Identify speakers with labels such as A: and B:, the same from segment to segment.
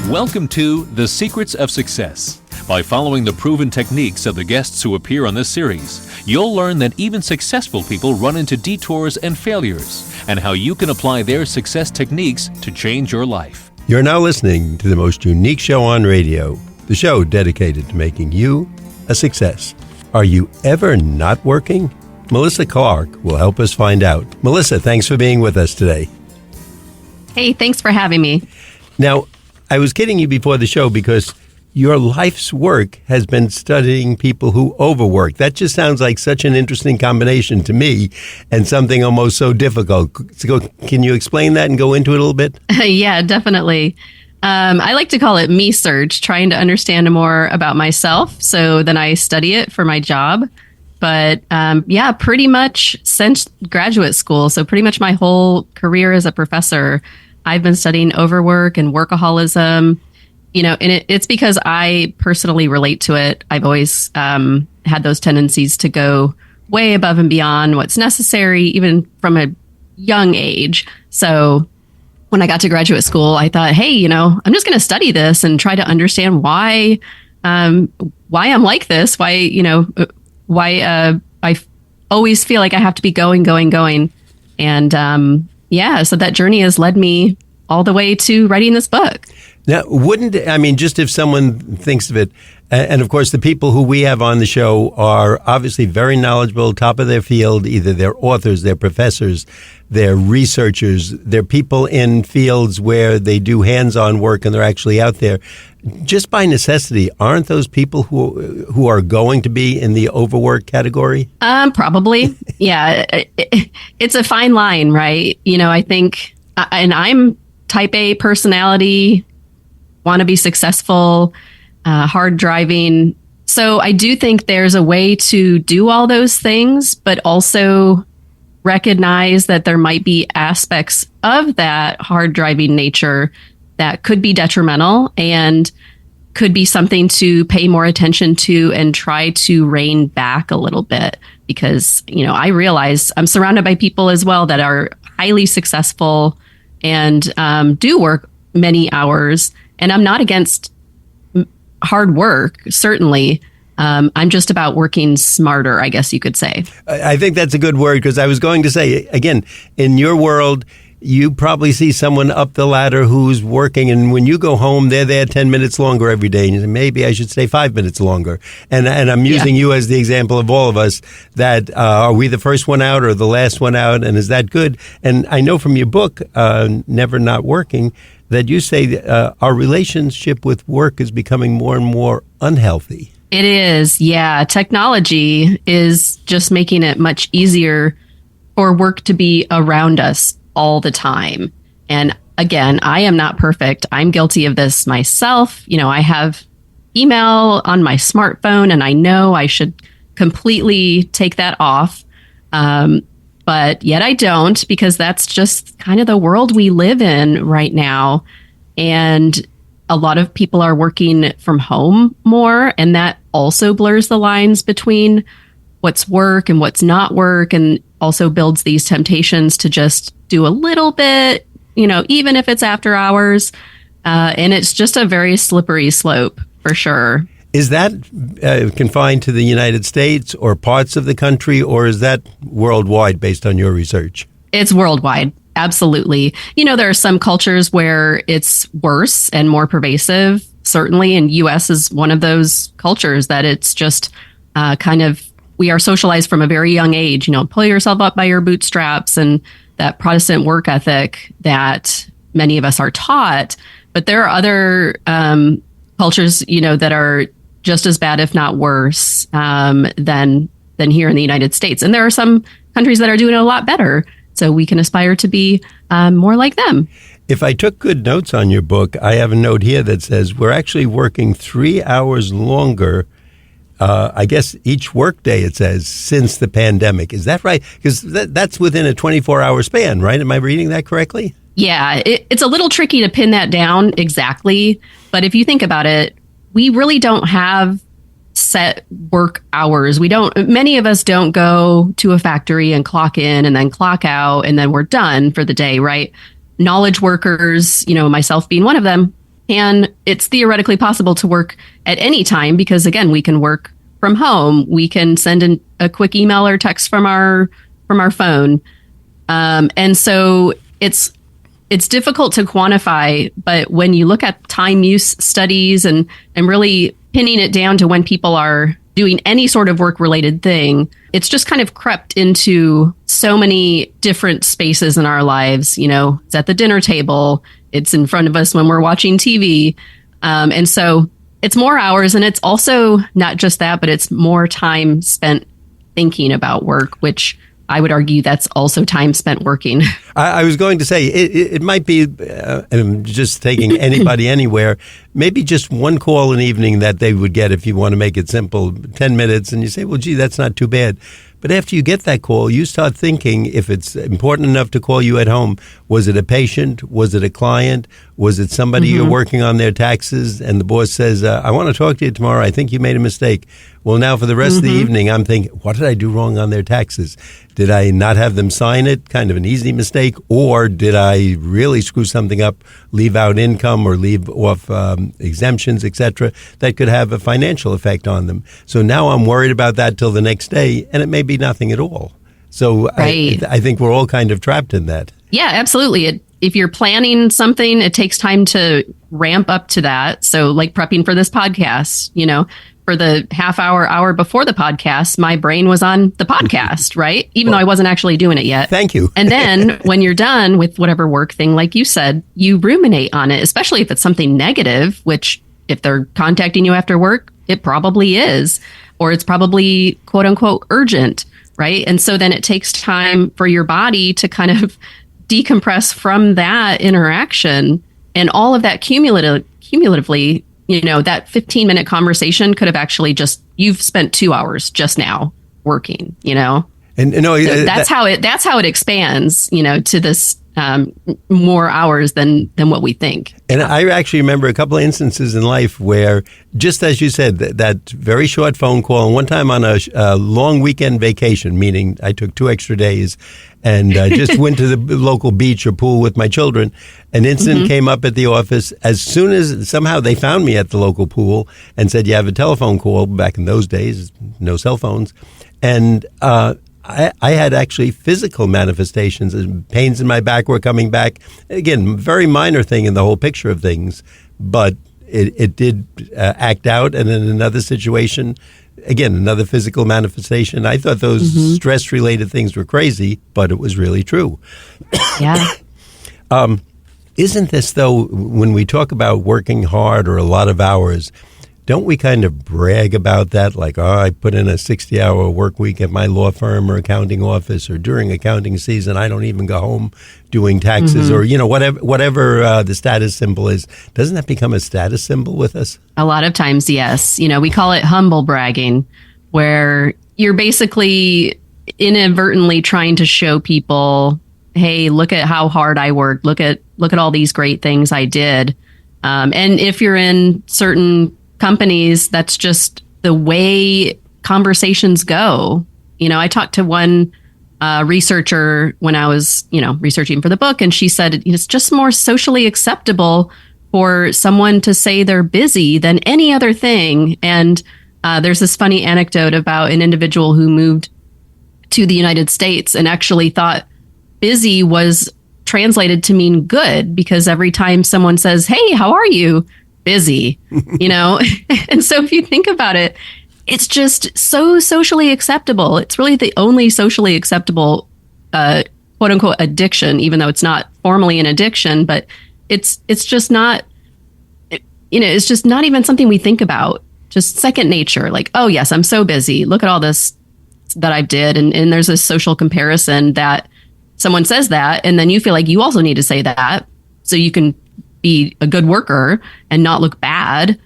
A: Welcome to The Secrets of Success. By following the proven techniques of the guests who appear on this series, you'll learn that even successful people run into detours and failures, and how you can apply their success techniques to change your life.
B: You're now listening to the most unique show on radio, the show dedicated to making you a success. Are you ever not working? Malissa Clark will help us find out. Melissa, thanks for being with us today.
C: Hey, thanks for having me.
B: Now, I was kidding you before the show because your life's work has been studying people who overwork. That just sounds like such an interesting combination to me and something almost so difficult. So can you explain that and go into it a little bit?
C: Yeah, definitely. I like to call it me search, trying to understand more about myself. So then I study it for my job. But yeah, pretty much since graduate school, so pretty much my whole career as a professor, I've been studying overwork and workaholism, and it's because I personally relate to it. I've always had those tendencies to go way above and beyond what's necessary, even from a young age. So when I got to graduate school, I thought, hey, I'm just going to study this and try to understand why I'm like this, why I always feel like I have to be going. And yeah, so that journey has led me all the way to writing this book.
B: Now, just if someone thinks of it, and of course the people who we have on the show are obviously very knowledgeable, top of their field, either they're authors, they're professors, they're researchers, they're people in fields where they do hands-on work and they're actually out there. Just by necessity, aren't those people who are going to be in the overwork category?
C: Probably. Yeah. It's a fine line, right? I think, and I'm type A personality, want to be successful, hard driving. So I do think there's a way to do all those things, but also recognize that there might be aspects of that hard driving nature that could be detrimental and could be something to pay more attention to and try to rein back a little bit. Because, I realize I'm surrounded by people as well that are highly successful and do work many hours. And I'm not against hard work, certainly. I'm just about working smarter, I guess you could say.
B: I think that's a good word, because I was going to say, again, in your world, you probably see someone up the ladder who's working, and when you go home, they're there 10 minutes longer every day. And you say, maybe I should stay 5 minutes longer. And I'm using you as the example of all of us, that are we the first one out or the last one out? And is that good? And I know from your book, Never Not Working, that you say our relationship with work is becoming more and more unhealthy.
C: It is. Yeah. Technology is just making it much easier for work to be around us all the time. And again, I am not perfect. I'm guilty of this myself. I have email on my smartphone and I know I should completely take that off. But yet I don't, because that's just kind of the world we live in right now. And a lot of people are working from home more, and that also blurs the lines between what's work and what's not work, and also builds these temptations to just do a little bit, even if it's after hours. And it's just a very slippery slope for sure.
B: Is that confined to the United States or parts of the country, or is that worldwide based on your research?
C: It's worldwide. Absolutely. There are some cultures where it's worse and more pervasive, certainly. And U.S. is one of those cultures that it's just we are socialized from a very young age, pull yourself up by your bootstraps, and that Protestant work ethic that many of us are taught. But there are other cultures, that are just as bad, if not worse, than here in the United States. And there are some countries that are doing it a lot better. So we can aspire to be more like them.
B: If I took good notes on your book, I have a note here that says we're actually working 3 hours longer, I guess each workday, it says, since the pandemic. Is that right? Because that's within a 24-hour span, right? Am I reading that correctly?
C: Yeah, it's a little tricky to pin that down exactly. But if you think about it, we really don't have set work hours. Many of us don't go to a factory and clock in and then clock out and then we're done for the day, right? Knowledge workers, myself being one of them, And it's theoretically possible to work at any time because, again, we can work from home. We can send in a quick email or text from our phone. And so it's difficult to quantify, but when you look at time use studies and really pinning it down to when people are doing any sort of work related thing, it's just kind of crept into so many different spaces in our lives. You know, it's at the dinner table, it's in front of us when we're watching TV. And so it's more hours, and it's also not just that, but it's more time spent thinking about work, which I would argue that's also time spent working.
B: I was going to say, it might be, just taking anybody anywhere, maybe just one call an evening that they would get, if you want to make it simple, 10 minutes, and you say, well, gee, that's not too bad. But after you get that call, you start thinking, if it's important enough to call you at home, was it a patient? Was it a client? Was it somebody you're working on their taxes? And the boss says, I want to talk to you tomorrow. I think you made a mistake. Well, now for the rest of the evening, I'm thinking, what did I do wrong on their taxes? Did I not have them sign it? Kind of an easy mistake. Or did I really screw something up, leave out income or leave off exemptions, etc., that could have a financial effect on them? So now I'm worried about that till the next day, and it may be nothing at all. So
C: right.
B: I think we're all kind of trapped in that.
C: Yeah, absolutely. If you're planning something, it takes time to ramp up to that. So like prepping for this podcast, you know, for the hour before the podcast, my brain was on the podcast, right? Even though I wasn't actually doing it yet.
B: Thank you.
C: And then when you're done with whatever work thing, like you said, you ruminate on it, especially if it's something negative, which if they're contacting you after work, it probably is, or it's probably quote unquote urgent, right? And so then it takes time for your body to kind of decompress from that interaction, and all of that cumulatively, you know, that 15-minute conversation could have actually you've spent 2 hours just now working, you know?
B: And you know,
C: so that's how it expands, you know, to this more hours than what we think.
B: And I actually remember a couple of instances in life where, just as you said, that very short phone call, and one time on a long weekend vacation, meaning I took 2 extra days and just went to the local beach or pool with my children. An incident came up at the office. As soon as somehow they found me at the local pool and said, you have a telephone call. Back in those days, no cell phones. And I had actually physical manifestations. Pains in my back were coming back. Again, very minor thing in the whole picture of things, but it did act out. And in another situation, again, another physical manifestation. I thought those stress-related things were crazy, but it was really true.
C: Yeah.
B: Isn't this, though, when we talk about working hard or a lot of hours, don't we kind of brag about that? Like, oh, I put in a 60-hour work week at my law firm or accounting office, or during accounting season, I don't even go home doing taxes, or, you know, whatever the status symbol is. Doesn't that become a status symbol with us?
C: A lot of times, yes. You know, we call it humble bragging, where you're basically inadvertently trying to show people, hey, look at how hard I worked. Look at all these great things I did. And if you're in certain companies, that's just the way conversations go. You know, I talked to one researcher when I was, you know, researching for the book, and she said it's just more socially acceptable for someone to say they're busy than any other thing. And there's this funny anecdote about an individual who moved to the United States and actually thought busy was translated to mean good, because every time someone says, hey, how are you? Busy, you know? And so if you think about it, it's just so socially acceptable. It's really the only socially acceptable, quote unquote, addiction, even though it's not formally an addiction, but it's just not, you know, it's just not even something we think about. Just second nature. Like, oh yes, I'm so busy. Look at all this that I did. And there's a social comparison that someone says that, and then you feel like you also need to say that so you can be a good worker and not look bad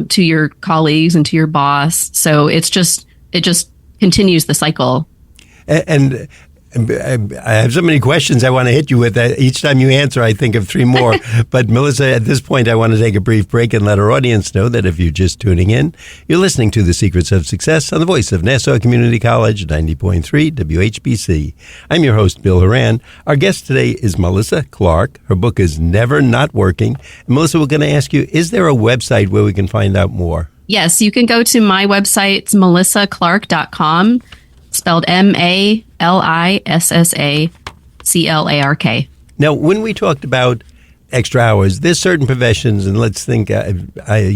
C: to your colleagues and to your boss. So it just continues the cycle.
B: And I have so many questions I want to hit you with. Each time you answer, I think of three more. But Melissa, at this point, I want to take a brief break and let our audience know that if you're just tuning in, you're listening to The Secrets of Success on the voice of Nassau Community College, 90.3 WHPC. I'm your host, Bill Horan. Our guest today is Malissa Clark. Her book is Never Not Working. And Melissa, we're going to ask you, is there a website where we can find out more?
C: Yes, you can go to my website. It's melissaclark.com. Spelled MALISSACLARK.
B: Now, when we talked about extra hours, there's certain professions, and let's think, I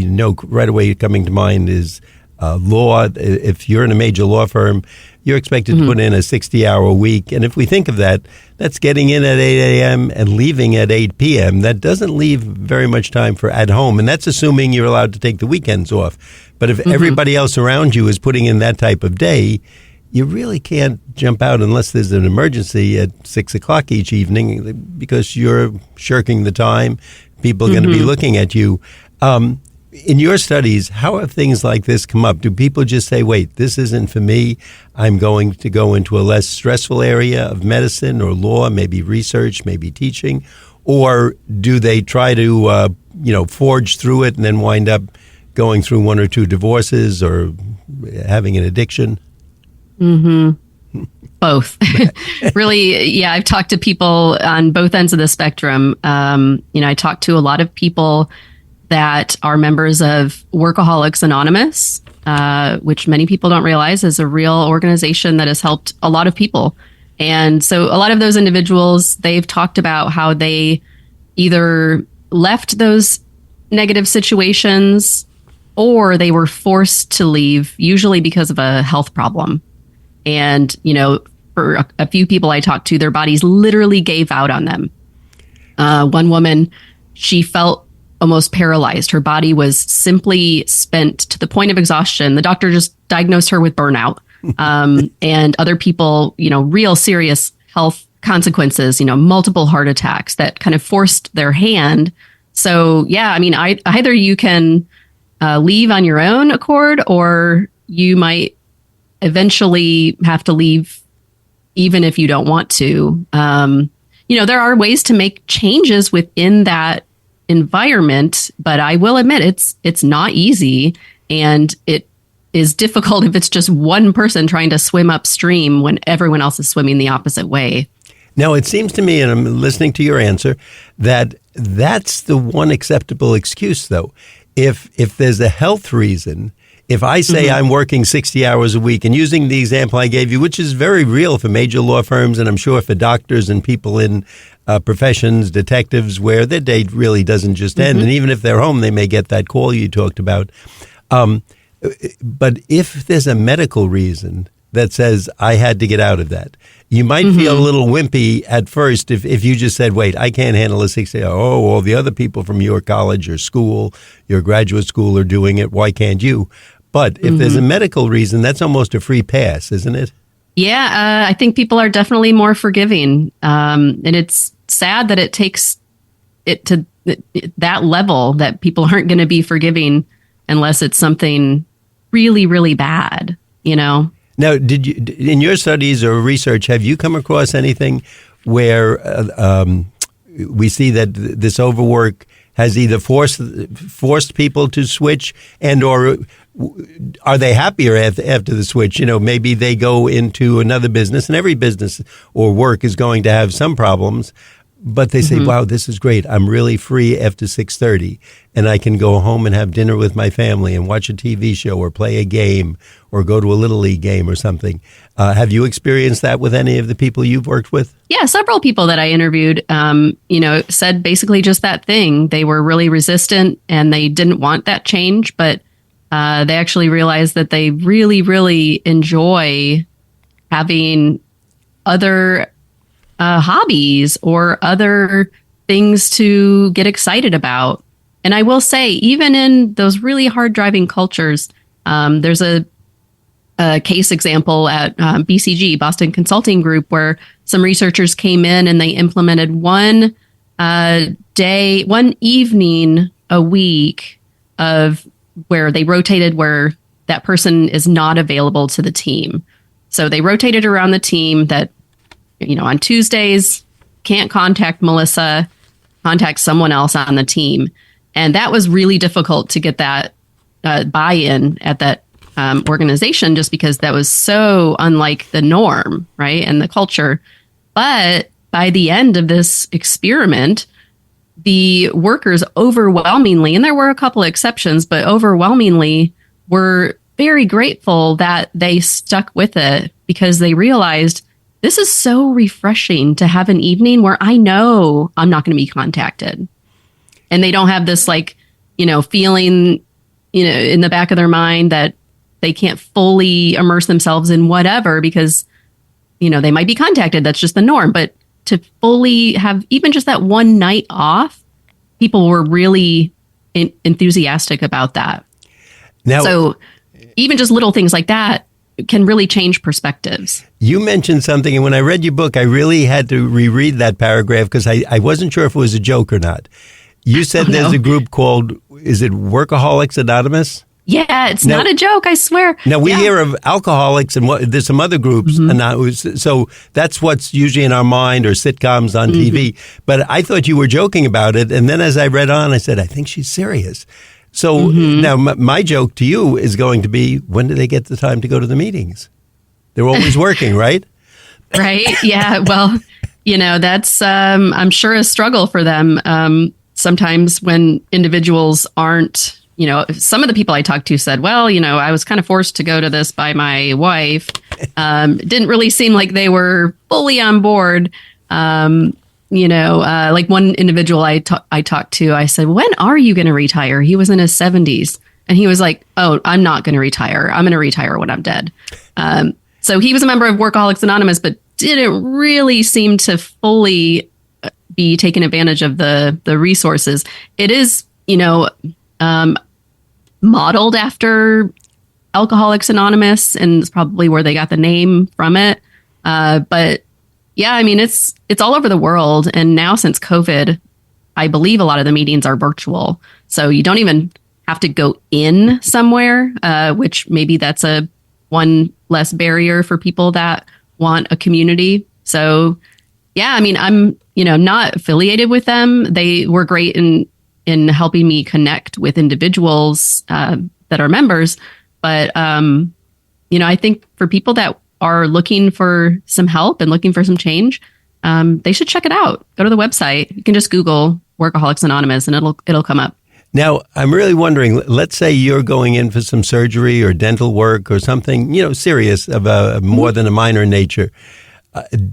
B: know right away coming to mind is law. If you're in a major law firm, you're expected to put in a 60-hour week. And if we think of that, that's getting in at 8 a.m. and leaving at 8 p.m. That doesn't leave very much time for at home. And that's assuming you're allowed to take the weekends off. But if everybody else around you is putting in that type of day, you really can't jump out unless there's an emergency at 6 o'clock each evening because you're shirking the time. People are going to be looking at you. In your studies, how have things like this come up? Do people just say, wait, this isn't for me. I'm going to go into a less stressful area of medicine or law, maybe research, maybe teaching? Or do they try to, forge through it and then wind up going through one or two divorces or having an addiction?
C: Both. Really, yeah, I've talked to people on both ends of the spectrum. I talk to a lot of people that are members of Workaholics Anonymous, which many people don't realize is a real organization that has helped a lot of people. And so a lot of those individuals, they've talked about how they either left those negative situations or they were forced to leave, usually because of a health problem. And, for a few people I talked to, their bodies literally gave out on them. One woman, she felt almost paralyzed. Her body was simply spent to the point of exhaustion. The doctor just diagnosed her with burnout. And other people, real serious health consequences, multiple heart attacks that kind of forced their hand. So, yeah, either you can leave on your own accord, or you might eventually have to leave even if you don't want to. There are ways to make changes within that environment, but I will admit it's not easy, and it is difficult if it's just one person trying to swim upstream when everyone else is swimming the opposite way.
B: Now, it seems to me, and I'm listening to your answer, that that's the one acceptable excuse, though. If there's a health reason, if I say I'm working 60 hours a week, and using the example I gave you, which is very real for major law firms, and I'm sure for doctors and people in professions, detectives, where their day really doesn't just end. And even if they're home, they may get that call you talked about. But if there's a medical reason that says I had to get out of that, you might feel a little wimpy at first if you just said, wait, I can't handle a 60 hour. Oh, all the other people from your college or school, your graduate school are doing it. Why can't you? But if there's a medical reason, that's almost a free pass, isn't it?
C: Yeah, I think people are definitely more forgiving. And it's sad that it takes it to that level that people aren't going to be forgiving unless it's something really, really bad, Now,
B: did you, in your studies or research, have you come across anything where we see that this overwork has either forced people to switch, and or are they happier after the switch? Maybe they go into another business, and every business or work is going to have some problems, but they say, wow, this is great. I'm really free after 6:30, and I can go home and have dinner with my family and watch a TV show or play a game or go to a Little League game or something. Have you experienced that with any of the people you've worked with?
C: Yeah, several people that I interviewed, said basically just that thing. They were really resistant and they didn't want that change, but they actually realized that they really, really enjoy having other hobbies or other things to get excited about. And I will say, even in those really hard driving cultures, there's a case example at BCG, Boston Consulting Group, where some researchers came in and they implemented one evening a week of where they rotated where that person is not available to the team. So they rotated around the team that on Tuesdays, can't contact Melissa, contact someone else on the team. And that was really difficult to get that buy-in at that organization, just because that was so unlike the norm, right? And the culture. But by the end of this experiment, the workers overwhelmingly, and there were a couple of exceptions, but overwhelmingly were very grateful that they stuck with it, because they realized this is so refreshing to have an evening where I know I'm not going to be contacted. And they don't have this feeling, in the back of their mind that they can't fully immerse themselves in whatever, because, they might be contacted. That's just the norm. But to fully have even just that one night off, people were really enthusiastic about that.
B: Now,
C: so even just little things like that can really change perspectives.
B: You mentioned something, and when I read your book, I really had to reread that paragraph because I wasn't sure if it was a joke or not. You said there's a group called, is it Workaholics Anonymous?
C: Yeah, it's not a joke, I swear.
B: Now, we hear of alcoholics, and there's some other groups, so that's what's usually in our mind, or sitcoms on TV. But I thought you were joking about it, and then as I read on, I said, I think she's serious. So now my joke to you is going to be, when do they get the time to go to the meetings? They're always working, right?
C: Right, yeah. Well, that's, I'm sure, a struggle for them. Sometimes when individuals aren't, some of the people I talked to said, well, I was kind of forced to go to this by my wife. It didn't really seem like they were fully on board. Like one individual I talked to, I said, when are you going to retire? He was in his 70s. And he was like, oh, I'm not going to retire. I'm going to retire when I'm dead. So he was a member of Workaholics Anonymous, but didn't really seem to fully be taking advantage of the resources. It is, modeled after Alcoholics Anonymous, and it's probably where they got the name from it. But yeah, I mean, it's all over the world. And now since COVID, I believe a lot of the meetings are virtual. So you don't even have to go in somewhere, which maybe that's a one less barrier for people that want a community. So yeah, I mean, I'm, not affiliated with them. They were great in helping me connect with individuals that are members. But, I think for people that are looking for some help and looking for some change, they should check it out. Go to the website. You can just Google Workaholics Anonymous and it'll come up.
B: Now, I'm really wondering, let's say you're going in for some surgery or dental work or something, serious of a more than a minor nature.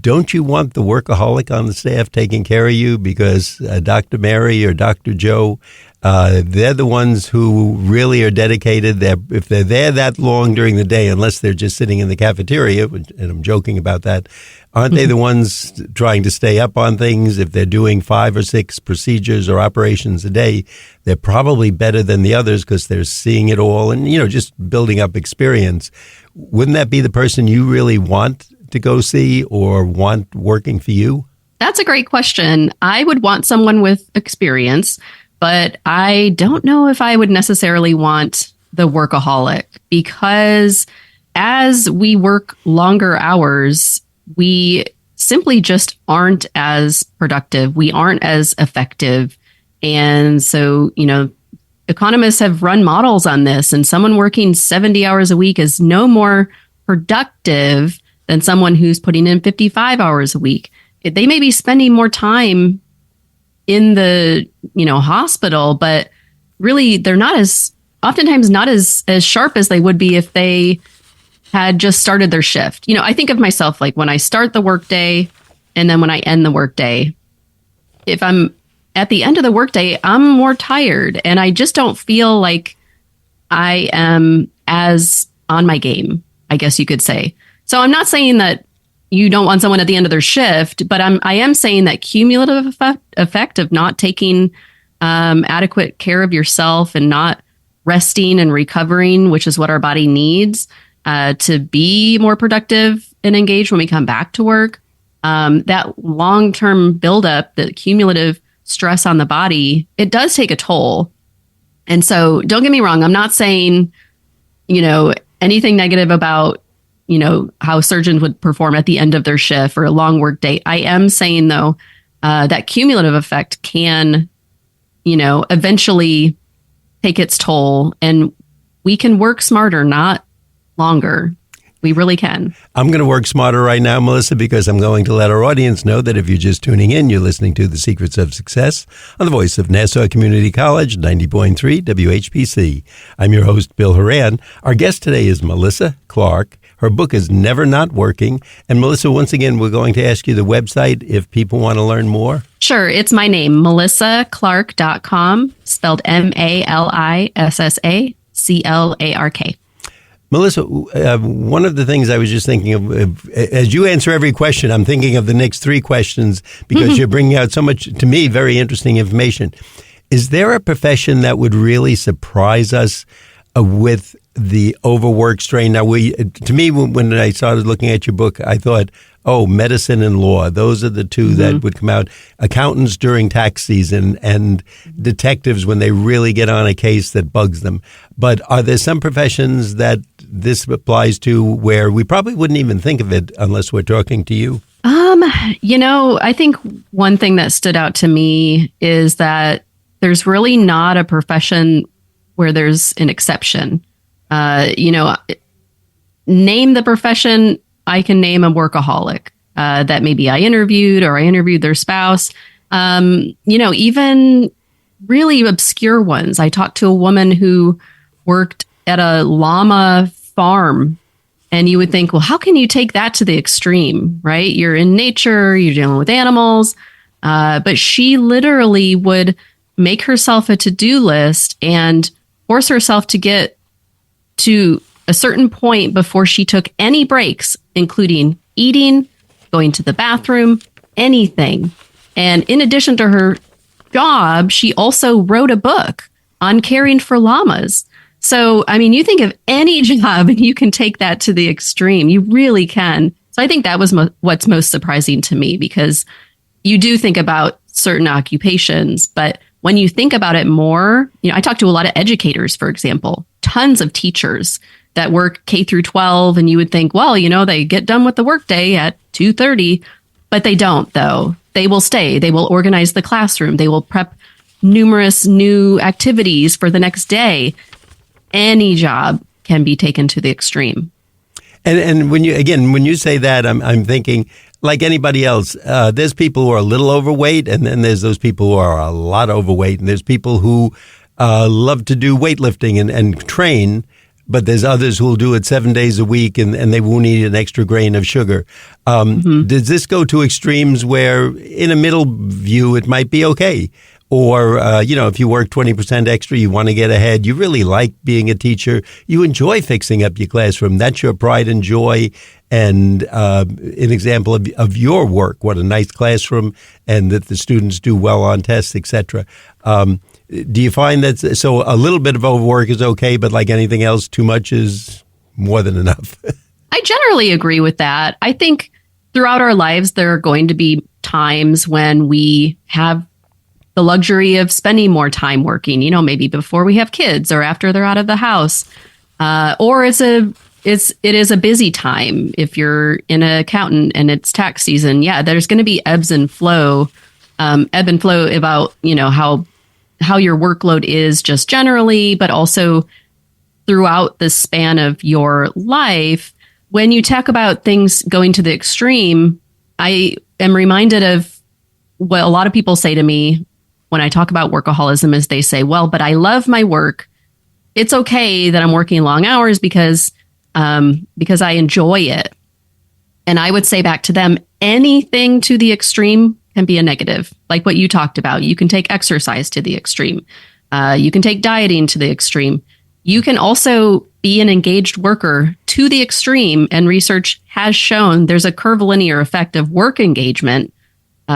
B: Don't you want the workaholic on the staff taking care of you? Because Dr. Mary or Dr. Joe, they're the ones who really are dedicated. If they're there that long during the day, unless they're just sitting in the cafeteria, and I'm joking about that, aren't they the ones trying to stay up on things? If they're doing 5 or 6 procedures or operations a day, they're probably better than the others because they're seeing it all and, just building up experience. Wouldn't that be the person you really want to go see or want working for you?
C: That's a great question. I would want someone with experience, but I don't know if I would necessarily want the workaholic, because as we work longer hours, we simply just aren't as productive. We aren't as effective. And so, economists have run models on this, and someone working 70 hours a week is no more productive than someone who's putting in 55 hours a week. They may be spending more time in the, hospital, but really they're oftentimes not as sharp as they would be if they had just started their shift. I think of myself like when I start the workday and then when I end the workday. If I'm at the end of the workday, I'm more tired and I just don't feel like I am as on my game, I guess you could say. So I'm not saying that you don't want someone at the end of their shift, but I am saying that cumulative effect of not taking adequate care of yourself and not resting and recovering, which is what our body needs to be more productive and engaged when we come back to work. That long-term buildup, the cumulative stress on the body, it does take a toll. And so don't get me wrong, I'm not saying, anything negative about, how surgeons would perform at the end of their shift or a long work day. I am saying, though, that cumulative effect can, eventually take its toll, and we can work smarter, not longer. We really can. I'm
B: going to work smarter right now, Melissa, because I'm going to let our audience know that if you're just tuning in, you're listening to The Secrets of Success on the voice of Nassau Community College, 90.3 WHPC. I'm your host, Bill Horan. Our guest today is Malissa Clark. Her book is Never Not Working. And Melissa, once again, we're going to ask you the website if people want to learn more.
C: Sure. It's my name, melissaclark.com, spelled MALISSACLARK.
B: Melissa, one of the things I was just thinking of, as you answer every question, I'm thinking of the next three questions because you're bringing out so much, to me, very interesting information. Is there a profession that would really surprise us with the overwork strain? Now, to me, when I started looking at your book, I thought, oh, medicine and law. Those are the two that would come out. Accountants during tax season and detectives when they really get on a case that bugs them. But are there some professions that this applies to where we probably wouldn't even think of it unless we're talking to you?
C: I think one thing that stood out to me is that there's really not a profession where there's an exception. Name the profession. I can name a workaholic that maybe I interviewed or I interviewed their spouse. Even really obscure ones. I talked to a woman who worked at a llama farm, and you would think, well, how can you take that to the extreme, right? You're in nature, you're dealing with animals. But she literally would make herself a to-do list and force herself to get to a certain point before she took any breaks, including eating, going to the bathroom, anything. And in addition to her job, she also wrote a book on caring for llamas. So, you think of any job and you can take that to the extreme. You really can. So I think that was what's most surprising to me, because you do think about certain occupations, but when you think about it more, I talk to a lot of educators, for example, tons of teachers that work K through 12, and you would think, well, they get done with the workday at 2:30, but they don't, though. They will stay. They will organize the classroom. They will prep numerous new activities for the next day. Any job can be taken to the extreme.
B: And when you say that, I'm thinking, like anybody else, there's people who are a little overweight, and then there's those people who are a lot overweight, and there's people who love to do weightlifting and train, but there's others who will do it 7 days a week, and they won't eat an extra grain of sugar. Does this go to extremes where, in a middle view, it might be okay? Or, if you work 20% extra, you want to get ahead. You really like being a teacher. You enjoy fixing up your classroom. That's your pride and joy. And an example of your work, what a nice classroom, and that the students do well on tests, etc. Do you find that, so a little bit of overwork is okay, but like anything else, too much is more than enough?
C: I generally agree with that. I think throughout our lives, there are going to be times when we have the luxury of spending more time working, maybe before we have kids or after they're out of the house. Or it is a busy time. If you're an accountant and it's tax season, there's going to be ebb and flow about, how your workload is just generally, but also throughout the span of your life. When you talk about things going to the extreme, I am reminded of what a lot of people say to me when I talk about workaholism is they say, well, but I love my work. It's okay that I'm working long hours because I enjoy it. And I would say back to them, anything to the extreme can be a negative, like what you talked about. You can take exercise to the extreme. You can take dieting to the extreme. You can also be an engaged worker to the extreme. And research has shown there's a curvilinear effect of work engagement.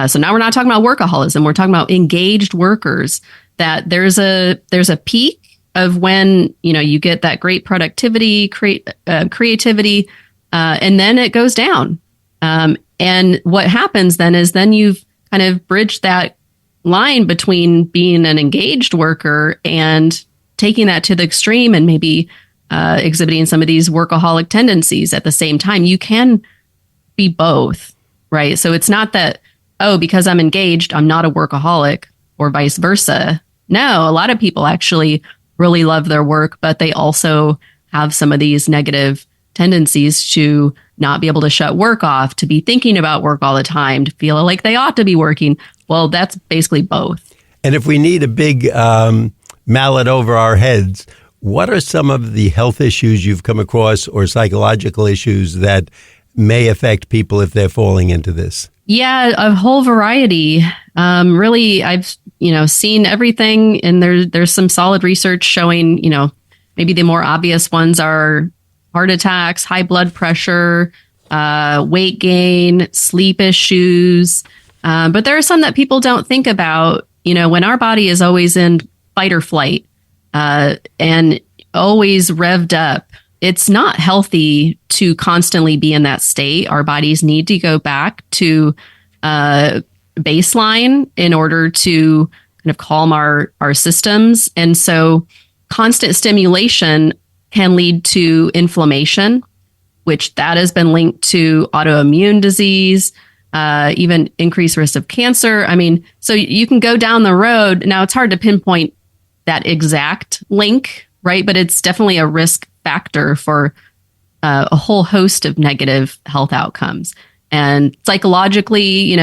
C: So now we're not talking about workaholism. We're talking about engaged workers, that there's a peak of when, you get that great productivity, creativity, and then it goes down. And what happens then is you've kind of bridged that line between being an engaged worker and taking that to the extreme and maybe exhibiting some of these workaholic tendencies at the same time. You can be both, right? So it's not that, oh, because I'm engaged, I'm not a workaholic, or vice versa. No, a lot of people actually really love their work, but they also have some of these negative tendencies to not be able to shut work off, to be thinking about work all the time, to feel like they ought to be working. Well, that's basically both.
B: And if we need a big mallet over our heads, what are some of the health issues you've come across or psychological issues that may affect people if they're falling into this?
C: Yeah, a whole variety. Really, I've seen everything, and there's some solid research showing, maybe the more obvious ones are heart attacks, high blood pressure, weight gain, sleep issues. But there are some that people don't think about. When our body is always in fight or flight and always revved up, it's not healthy to constantly be in that state. Our bodies need to go back to baseline in order to kind of calm our systems. And so constant stimulation can lead to inflammation, which that has been linked to autoimmune disease, even increased risk of cancer. I mean, so you can go down the road. Now, it's hard to pinpoint that exact link, right? But it's definitely a risk factor for a whole host of negative health outcomes. And psychologically,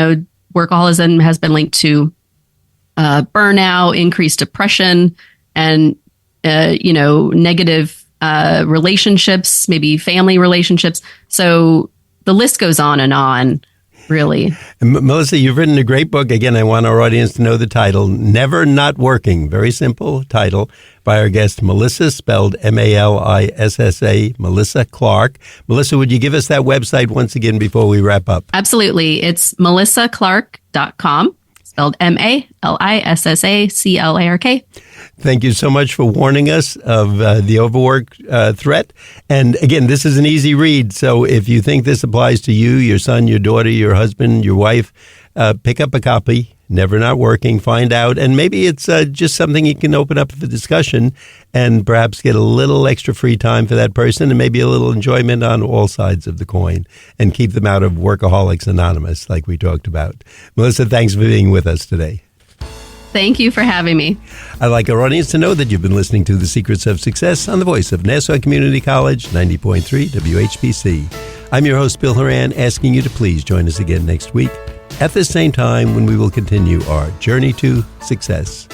C: workaholism has been linked to burnout, increased depression, and negative relationships, maybe family relationships. So the list goes on, really.
B: And Melissa, you've written a great book. Again, I want our audience to know the title, Never Not Working. Very simple title by our guest, Melissa, spelled Malissa, Malissa Clark. Melissa, would you give us that website once again before we wrap up?
C: Absolutely. It's melissaclark.com. Spelled Malissaclark.
B: Thank you so much for warning us of the overwork threat. And again, this is an easy read. So if you think this applies to you, your son, your daughter, your husband, your wife, pick up a copy. Never Not Working. Find out. And maybe it's just something you can open up for discussion and perhaps get a little extra free time for that person and maybe a little enjoyment on all sides of the coin and keep them out of Workaholics Anonymous like we talked about. Melissa, thanks for being with us today.
C: Thank you for having me.
B: I'd like our audience to know that you've been listening to The Secrets of Success on the voice of Nassau Community College, 90.3 WHPC. I'm your host, Bill Horan, asking you to please join us again next week at the same time when we will continue our journey to success.